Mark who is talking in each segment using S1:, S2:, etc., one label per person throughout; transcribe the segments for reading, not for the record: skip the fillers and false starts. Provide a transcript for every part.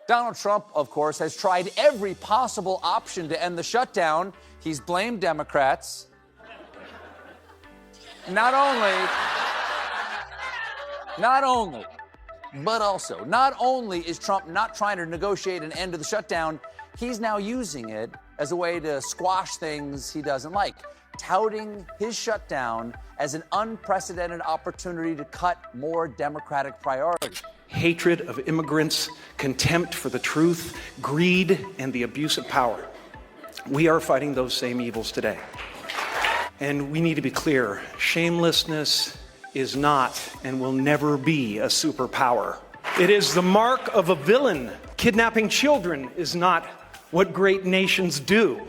S1: Donald Trump, of course, has tried every possible option to end the shutdown. He's blamed Democrats. Not only, not only is Trump not trying to negotiate an end to the shutdown, he's now using it as a way to squash things he doesn't like, touting his shutdown as an unprecedented opportunity to cut more Democratic priorities.
S2: Hatred of immigrants, contempt for the truth, greed, and the abuse of power. We are fighting those same evils today. And we need to be clear, shamelessness is not and will never be a superpower. It is the mark of a villain. Kidnapping children is not what great nations do.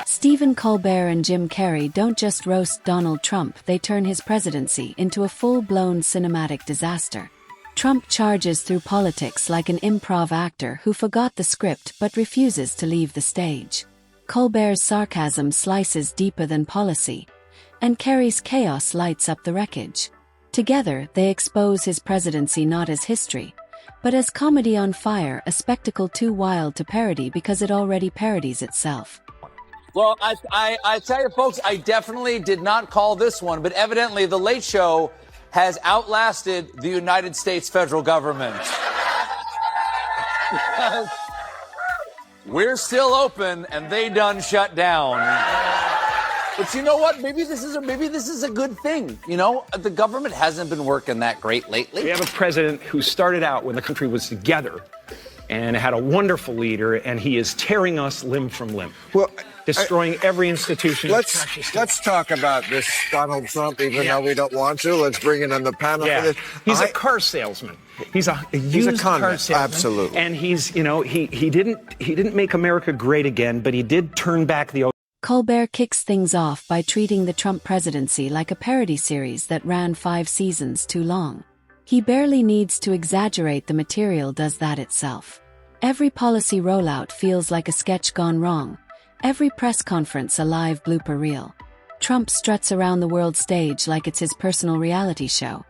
S3: Stephen Colbert and Jim Carrey don't just roast Donald Trump, they turn his presidency into a full-blown cinematic disaster. Trump charges through politics like an improv actor who forgot the script but refuses to leave the stage. Colbert's sarcasm slices deeper than policy, and Carrey's chaos lights up the wreckage. Together, they expose his presidency not as history, but as comedy on fire, a spectacle too wild to parody because it already parodies itself.
S1: Well, I tell you, folks, I definitely did not call this one, but evidently The Late Show has outlasted the United States federal government. We're still open, and they done shut down. But you know what? Maybe this is a good thing. You know, the government hasn't been working that great lately.
S2: We have a president who started out when the country was together and had a wonderful leader, and he is tearing us limb from limb. Well, destroying every institution.
S4: Let's talk about this Donald Trump, even though we don't want to. Let's bring it on the panel for this.
S2: He's a car salesman. He's a used car salesman.
S4: Absolutely.
S2: And he's, you know, he didn't make America great again, but he did turn back the.
S3: Colbert kicks things off by treating the Trump presidency like a parody series that ran 5 seasons too long. He barely needs to exaggerate, the material does that itself. Every policy rollout feels like a sketch gone wrong. Every press conference a live blooper reel. Trump struts around the world stage like it's his personal reality show,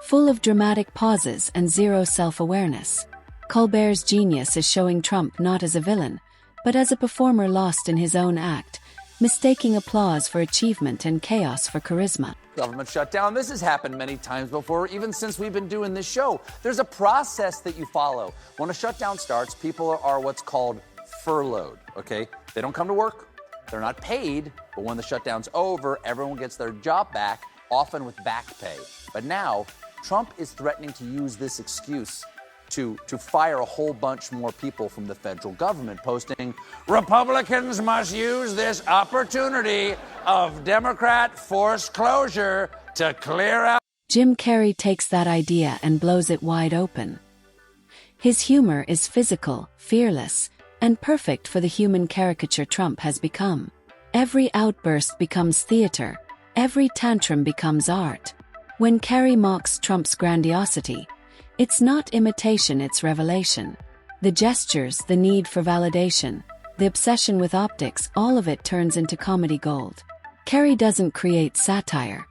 S3: full of dramatic pauses and zero self-awareness. Colbert's genius is showing Trump not as a villain, but as a performer lost in his own act, mistaking applause for achievement and chaos for charisma.
S1: Government shutdown. This has happened many times before, even since we've been doing this show. There's a process that you follow. When a shutdown starts, people are what's called furloughed, okay? They don't come to work, they're not paid, but when the shutdown's over, everyone gets their job back, often with back pay. But now, Trump is threatening to use this excuse to fire a whole bunch more people from the federal government, posting, "Republicans must use this opportunity of Democrat forced closure to clear out."
S3: Jim Carrey takes that idea and blows it wide open. His humor is physical, fearless, and perfect for the human caricature Trump has become. Every outburst becomes theater. Every tantrum becomes art. When Carrey mocks Trump's grandiosity, it's not imitation, it's revelation. The gestures, the need for validation, the obsession with optics, all of it turns into comedy gold. Carrey doesn't create satire.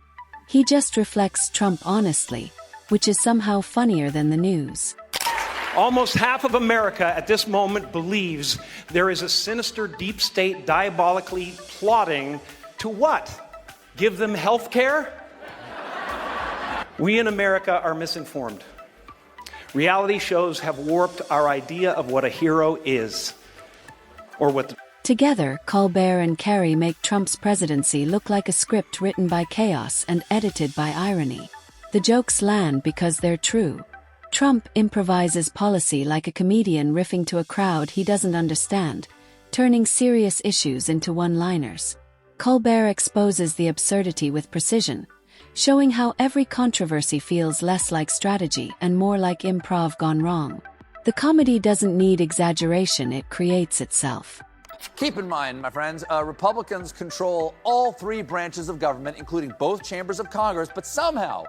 S3: He just reflects Trump honestly, which is somehow funnier than the news.
S2: Almost half of America at this moment believes there is a sinister deep state diabolically plotting to what? Give them health care? We in America are misinformed. Reality shows have warped our idea of what a hero is, or what the...
S3: Together, Colbert and Carrey make Trump's presidency look like a script written by chaos and edited by irony. The jokes land because they're true. Trump improvises policy like a comedian riffing to a crowd he doesn't understand, turning serious issues into one-liners. Colbert exposes the absurdity with precision, showing how every controversy feels less like strategy and more like improv gone wrong. The comedy doesn't need exaggeration, it creates itself.
S1: Keep in mind, my friends, Republicans control all 3 branches of government, including both chambers of Congress, but somehow,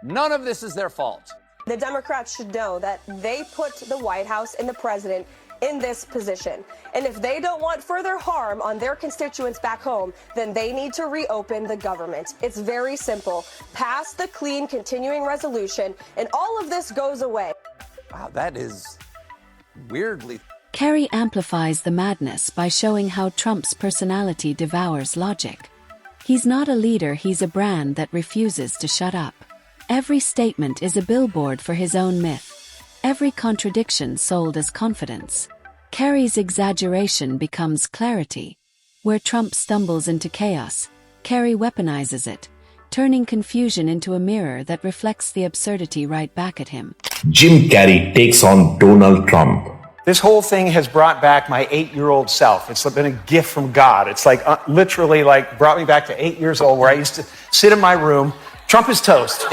S1: none of this is their fault.
S5: The Democrats should know that they put the White House and the president in this position. And if they don't want further harm on their constituents back home, then they need to reopen the government. It's very simple. Pass the clean continuing resolution, and all of this goes away.
S1: Wow, that is weirdly.
S3: Carrey amplifies the madness by showing how Trump's personality devours logic. He's not a leader, he's a brand that refuses to shut up. Every statement is a billboard for his own myth. Every contradiction sold as confidence. Carrey's exaggeration becomes clarity. Where Trump stumbles into chaos, Carrey weaponizes it, turning confusion into a mirror that reflects the absurdity right back at him.
S6: Jim Carrey takes on Donald Trump.
S2: This whole thing has brought back my 8-year-old self. It's been a gift from God. It's like literally like brought me back to 8 years old, where I used to sit in my room. Trump is toast.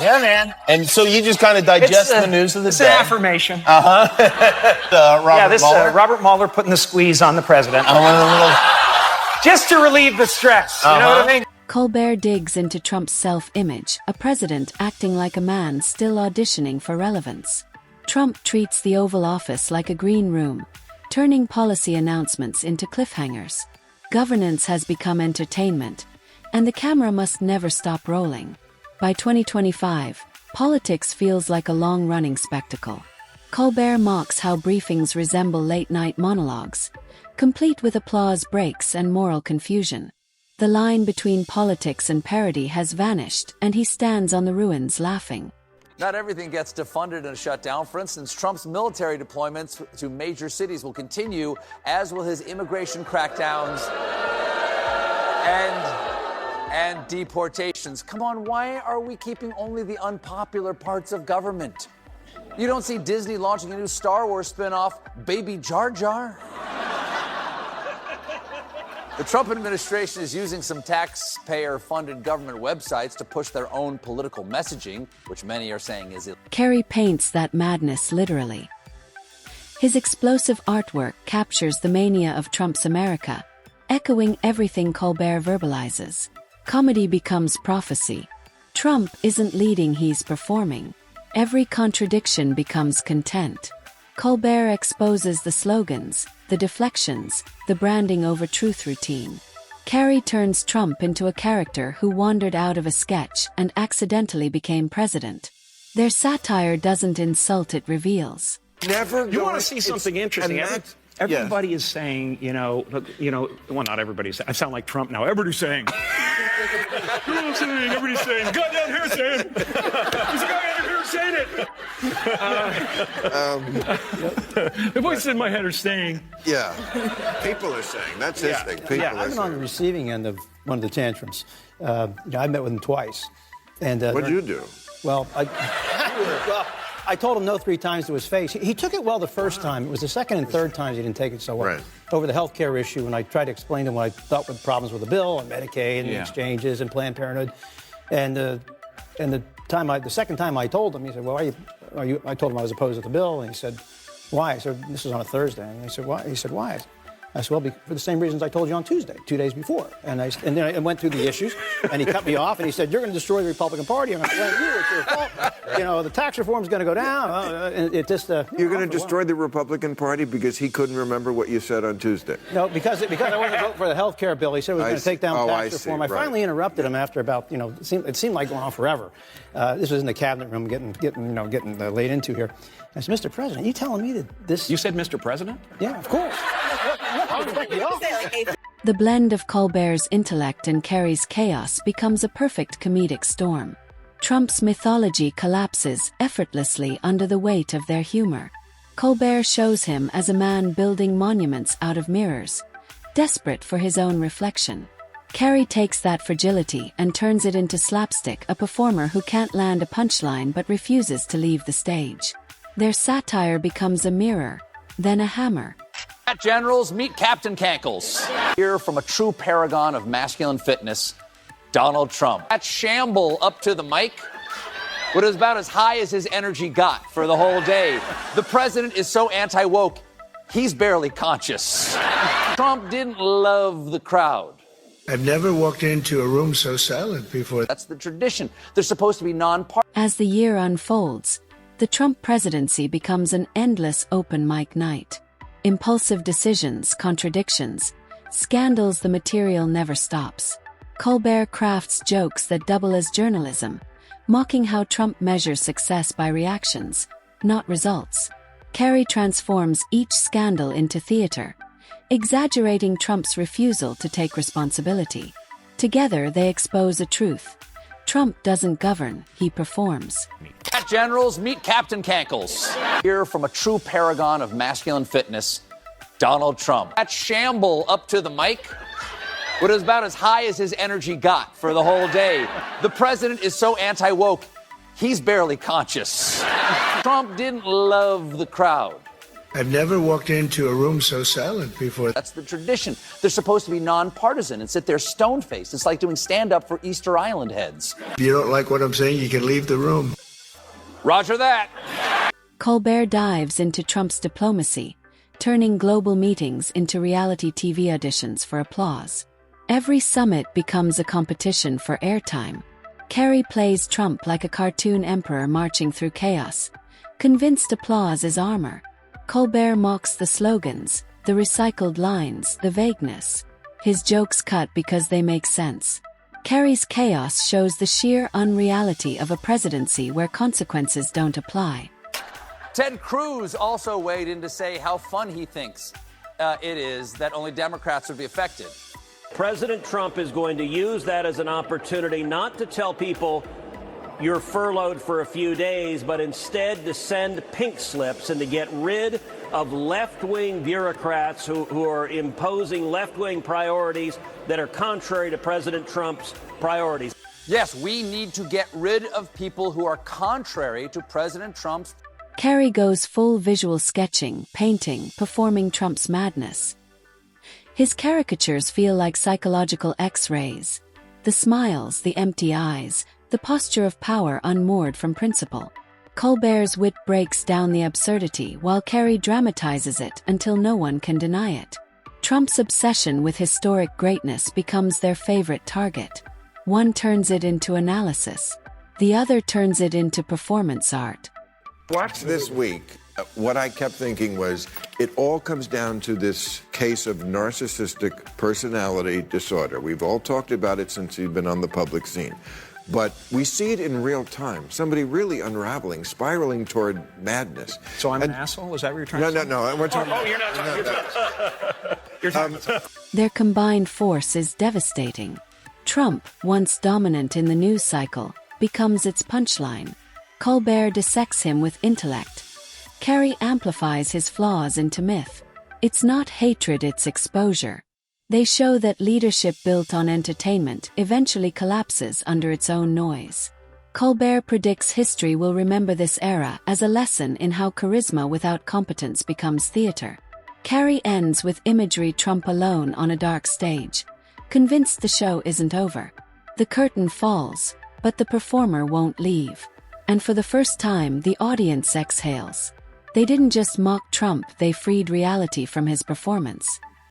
S7: Yeah, man. And so you just kind of digest the news of the day.
S2: It's an affirmation.
S7: Robert Mueller.
S2: Robert Mueller putting the squeeze on the president.
S7: Uh-huh.
S2: Just to relieve the stress. You know what I mean?
S3: Colbert digs into Trump's self-image, a president acting like a man still auditioning for relevance. Trump treats the Oval Office like a green room, turning policy announcements into cliffhangers. Governance has become entertainment, and the camera must never stop rolling. By 2025, politics feels like a long-running spectacle. Colbert mocks how briefings resemble late-night monologues, complete with applause breaks and moral confusion. The line between politics and parody has vanished, and he stands on the ruins laughing.
S1: Not everything gets defunded in a shutdown. For instance, Trump's military deployments to major cities will continue, as will his immigration crackdowns and deportations. Come on, why are we keeping only the unpopular parts of government? You don't see Disney launching a new Star Wars spin-off, Baby Jar Jar? The Trump administration is using some taxpayer-funded government websites to push their own political messaging, which many are saying is illegal.
S3: Carrey paints that madness literally. His explosive artwork captures the mania of Trump's America, echoing everything Colbert verbalizes. Comedy becomes prophecy. Trump isn't leading, he's performing. Every contradiction becomes content. Colbert exposes the slogans, the deflections, the branding over truth routine. Carrey turns Trump into a character who wandered out of a sketch and accidentally became president. Their satire doesn't insult, it reveals.
S4: Never.
S2: You want to see something interesting? Everybody is saying, well, not everybody's saying. I sound like Trump now. Everybody's saying. Everybody's saying. Got down here saying. There's a guy under here saying it. The voices in my head are saying.
S4: Yeah. People are saying. That's his thing. People are
S8: I've been on the receiving end of one of the tantrums. I met with him twice. And
S4: what'd you do?
S8: Well, I told him no 3 times to his face. He took it well the first time. It was the second and third times he didn't take it so well.
S4: Right.
S8: Over the health care issue, when I tried to explain to him what I thought were the problems with the bill and Medicaid and the exchanges and Planned Parenthood. And the second time I told him, he said, well, I told him I was opposed to the bill. And he said, why? I said, this was on a Thursday. And he said, why? He said, why? I said, well, for the same reasons I told you on Tuesday, 2 days before. And then I went through the issues, and he cut me off, and he said, you're going to destroy the Republican Party. I'm going to blame you. It's your fault. The tax reform is going to go down.
S4: You're going to destroy the Republican Party because he couldn't remember what you said on Tuesday?
S8: No, because I wanted to vote for the health care bill. He said he was going to take down tax reform. I finally interrupted him after about, it seemed like going on forever. This was in the cabinet room getting laid into here. I said, Mr. President, you telling me that this...
S2: You said Mr. President?
S8: Yeah, of course.
S3: The blend of Colbert's intellect and Carrey's chaos becomes a perfect comedic storm. Trump's mythology collapses effortlessly under the weight of their humor. Colbert shows him as a man building monuments out of mirrors, desperate for his own reflection. Carrey takes that fragility and turns it into slapstick, a performer who can't land a punchline but refuses to leave the stage. Their satire becomes a mirror, then a hammer.
S1: Generals, meet Captain Cankles. Here from a true paragon of masculine fitness, Donald Trump. That shamble up to the mic was about as high as his energy got for the whole day. The president is so anti-woke, he's barely conscious. Trump didn't love the crowd.
S9: I've never walked into a room so silent before.
S1: That's the tradition. They're supposed to be non-partisan.
S3: As the year unfolds, the Trump presidency becomes an endless open mic night. Impulsive decisions, contradictions, scandals, the material never stops. Colbert crafts jokes that double as journalism, mocking how Trump measures success by reactions, not results. Carrey transforms each scandal into theater, exaggerating Trump's refusal to take responsibility. Together they expose a truth. Trump doesn't govern, he performs.
S1: Cat generals, meet Captain Cankles. Here from a true paragon of masculine fitness, Donald Trump. That shamble up to the mic, it was about as high as his energy got for the whole day. The president is so anti-woke, he's barely conscious. Trump didn't love the crowd.
S9: I've never walked into a room so silent before.
S1: That's the tradition. They're supposed to be nonpartisan and sit there stone-faced. It's like doing stand-up for Easter Island heads.
S9: If you don't like what I'm saying, you can leave the room.
S1: Roger that.
S3: Colbert dives into Trump's diplomacy, turning global meetings into reality TV auditions for applause. Every summit becomes a competition for airtime. Carrey plays Trump like a cartoon emperor marching through chaos, convinced applause is armor. Colbert mocks the slogans, the recycled lines, the vagueness. His jokes cut because they make sense. Carrey's chaos shows the sheer unreality of a presidency where consequences don't apply.
S1: Ted Cruz also weighed in to say how fun he thinks it is that only Democrats would be affected.
S10: President Trump is going to use that as an opportunity not to tell people you're furloughed for a few days, but instead to send pink slips and to get rid of left-wing bureaucrats who are imposing left-wing priorities that are contrary to President Trump's priorities.
S1: Yes, we need to get rid of people who are contrary to President Trump's.
S3: Carrey goes full visual sketching, painting, performing Trump's madness. His caricatures feel like psychological X-rays. The smiles, the empty eyes, the posture of power unmoored from principle. Colbert's wit breaks down the absurdity while Carrey dramatizes it until no one can deny it. Trump's obsession with historic greatness becomes their favorite target. One turns it into analysis. The other turns it into performance art.
S4: Watch this week. What I kept thinking was, it all comes down to this case of narcissistic personality disorder. We've all talked about it since you've been on the public scene. But we see it in real time. Somebody really unraveling, spiraling toward madness.
S2: So I'm an asshole? Is that what you're trying to say?
S4: No. We're talking,
S2: you're not talking. You're talking.
S3: Their combined force is devastating. Trump, once dominant in the news cycle, becomes its punchline. Colbert dissects him with intellect. Carrey amplifies his flaws into myth. It's not hatred, it's exposure. They show that leadership built on entertainment eventually collapses under its own noise. Colbert predicts history will remember this era as a lesson in how charisma without competence becomes theater. Carrey ends with imagery Trump alone on a dark stage, convinced the show isn't over. The curtain falls, but the performer won't leave. And for the first time, the audience exhales. They didn't just mock Trump, they freed reality from his performance.